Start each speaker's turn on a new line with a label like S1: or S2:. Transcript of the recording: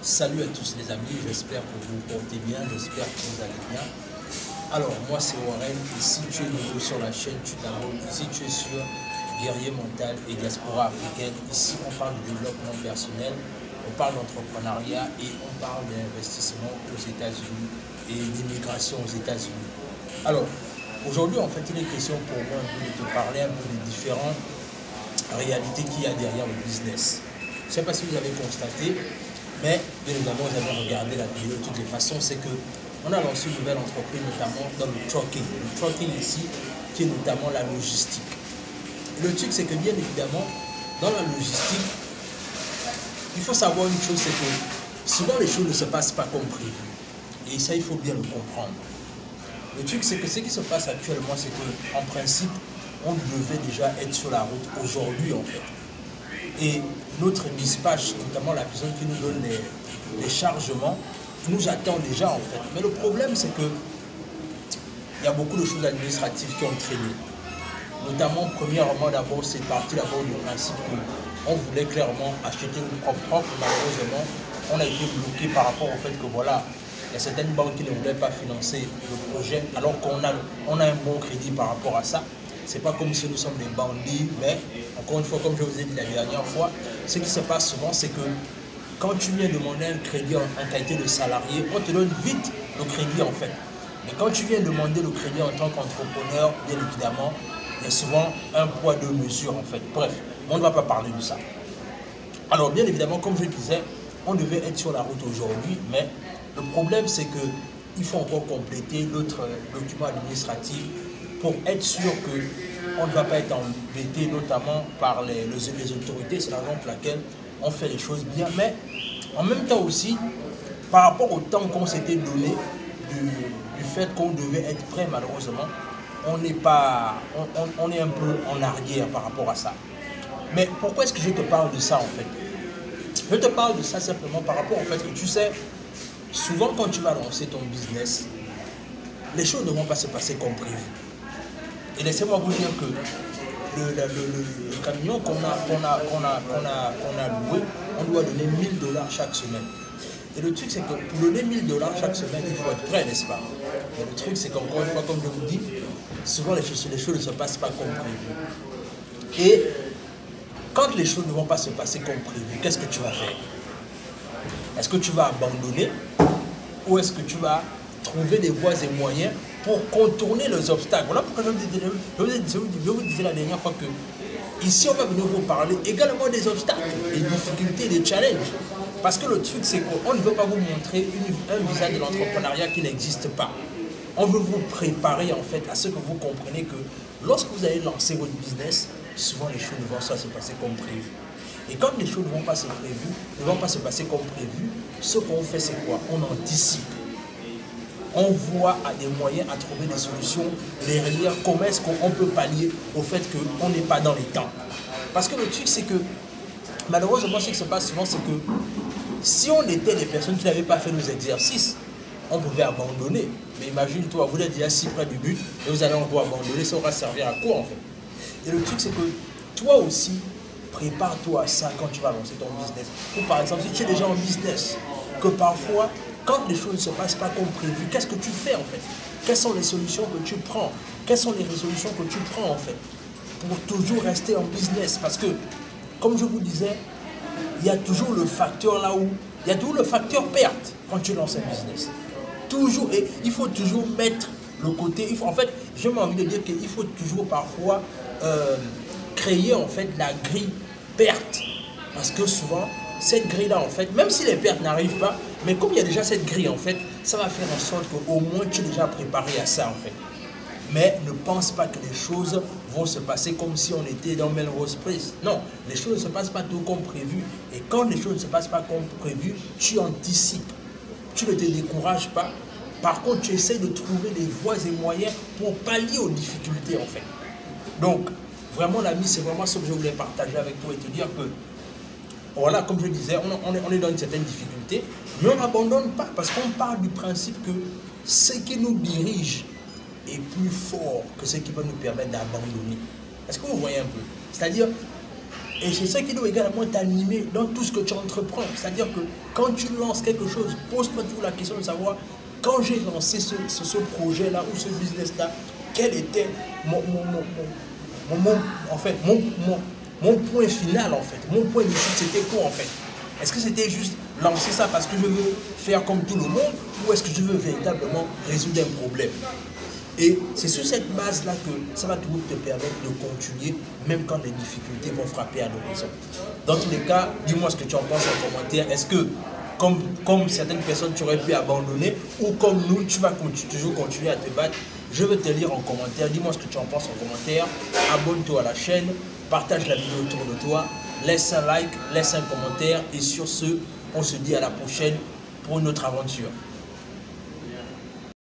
S1: Salut à tous les amis, j'espère que vous vous portez bien, j'espère que vous allez bien. Alors moi c'est Warren, et si tu es nouveau sur la chaîne, tu t'abonnes. Ici tu es sur Guerrier Mental et Diaspora Africaine. Ici on parle de développement personnel, on parle d'entrepreneuriat et on parle d'investissement aux États-Unis et d'immigration aux États-Unis. Alors aujourd'hui en fait il est question pour moi de te parler un peu des différentes réalités qu'il y a derrière le business. Je ne sais pas si vous avez constaté, mais bien évidemment, vous avez regardé la vidéo de toutes les façons, c'est qu'on a lancé une nouvelle entreprise, notamment dans le trucking. Le trucking ici, qui est notamment la logistique. Et le truc, c'est que bien évidemment, dans la logistique, il faut savoir une chose, c'est que souvent les choses ne se passent pas comme prévu. Et ça, il faut bien le comprendre. Le truc, c'est que ce qui se passe actuellement, c'est qu'en principe, on devait déjà être sur la route aujourd'hui, en fait. Et notre dispatch, notamment la personne qui nous donne les chargements, nous attend déjà en fait. Mais le problème c'est que il y a beaucoup de choses administratives qui ont traîné. Notamment, premièrement, d'abord, c'est parti d'abord du principe qu'on voulait clairement acheter une propre offre. Malheureusement, on a été bloqué par rapport au fait que voilà, il y a certaines banques qui ne voulaient pas financer le projet alors qu'on a un bon crédit par rapport à ça. C'est pas comme si nous sommes des bandits, mais encore une fois, comme je vous ai dit la dernière fois, ce qui se passe souvent, c'est que quand tu viens demander un crédit en qualité de salarié, on te donne vite le crédit en fait. Mais quand tu viens demander le crédit en tant qu'entrepreneur, bien évidemment, il y a souvent un poids, deux mesures en fait. Bref, on ne va pas parler de ça. Alors bien évidemment, comme je disais, on devait être sur la route aujourd'hui, mais le problème c'est qu'il faut encore compléter d'autres documents administratifs pour être sûr qu'on ne va pas être embêté, notamment par les autorités. C'est la raison pour laquelle on fait les choses bien. Mais en même temps aussi, par rapport au temps qu'on s'était donné, du fait qu'on devait être prêt, malheureusement, on est un peu en arrière par rapport à ça. Mais pourquoi est-ce que je te parle de ça en fait? Je te parle de ça simplement par rapport au fait que tu sais, souvent quand tu vas lancer ton business, les choses ne vont pas se passer comme prévu. Et laissez-moi vous dire que le camion qu'on a loué, on doit donner 1000 $ chaque semaine. Et le truc, c'est que pour donner 1000 $ chaque semaine, il faut être prêt, n'est-ce pas? Et le truc, c'est qu'encore une fois, comme je vous dis, souvent les choses ne se passent pas comme prévu. Et quand les choses ne vont pas se passer comme prévu, qu'est-ce que tu vas faire? Est-ce que tu vas abandonner ou est-ce que tu vas trouver des voies et moyens pour contourner les obstacles? Voilà pourquoi je vous disais la dernière fois que ici on va venir vous parler également des obstacles, des difficultés, des challenges. Parce que le truc c'est qu'on ne veut pas vous montrer un visage de l'entrepreneuriat qui n'existe pas. On veut vous préparer en fait à ce que vous comprenez que lorsque vous allez lancer votre business, souvent les choses ne vont pas se passer comme prévu. Et quand les choses ne vont pas se passer comme prévu, ce qu'on fait c'est quoi? On anticipe. On voit à des moyens à trouver des solutions derrière comment est-ce qu'on peut pallier au fait qu'on n'est pas dans les temps. Parce que le truc c'est que malheureusement ce qui se passe souvent c'est que si on était des personnes qui n'avaient pas fait nos exercices, on pouvait abandonner. Mais imagine-toi, vous êtes déjà si près du but et vous allez encore abandonner, ça aura servi à quoi en fait? Et le truc c'est que toi aussi, prépare-toi à ça quand tu vas lancer ton business. Ou par exemple, si tu es déjà en business, que parfois, quand les choses ne se passent pas comme prévu, qu'est-ce que tu fais en fait? Quelles sont les solutions que tu prends? Quelles sont les résolutions que tu prends en fait? Pour toujours rester en business. Parce que, comme je vous disais, il y a toujours le facteur là où, il y a toujours le facteur perte quand tu lances un business. Toujours, et il faut toujours mettre le côté, en fait, j'ai envie de dire qu'il faut toujours parfois créer en fait la grille perte. Parce que souvent, cette grille-là, en fait, même si les pertes n'arrivent pas, mais comme il y a déjà cette grille, en fait, ça va faire en sorte qu'au moins tu es déjà préparé à ça, en fait. Mais ne pense pas que les choses vont se passer comme si on était dans Melrose Place. Non, les choses ne se passent pas tout comme prévu. Et quand les choses ne se passent pas comme prévu, tu anticipes. Tu ne te décourages pas. Par contre, tu essaies de trouver des voies et moyens pour pallier aux difficultés, en fait. Donc, vraiment, l'ami, c'est vraiment ce que je voulais partager avec toi et te dire que voilà, comme je disais, on est dans une certaine difficulté, mais on n'abandonne pas parce qu'on part du principe que ce qui nous dirige est plus fort que ce qui va nous permettre d'abandonner. Est-ce que vous voyez un peu? C'est-à-dire, Et c'est ça qui doit également t'animer dans tout ce que tu entreprends. C'est-à-dire que quand tu lances quelque chose, pose-toi toujours la question de savoir, quand j'ai lancé ce projet-là ou ce business-là, quel était mon point final en fait. Mon point de vue, c'était quoi en fait? Est-ce que c'était juste lancer ça parce que je veux faire comme tout le monde ou est-ce que je veux véritablement résoudre un problème? Et c'est sur cette base-là que ça va toujours te permettre de continuer, même quand les difficultés vont frapper à l'horizon. Dans tous les cas, dis-moi ce que tu en penses en commentaire. Est-ce que, comme certaines personnes, tu aurais pu abandonner ou comme nous, tu vas toujours continuer à te battre? Je veux te lire en commentaire. Dis-moi ce que tu en penses en commentaire. Abonne-toi à la chaîne, partage la vidéo autour de toi, laisse un like, laisse un commentaire et sur ce, on se dit à la prochaine pour une autre aventure.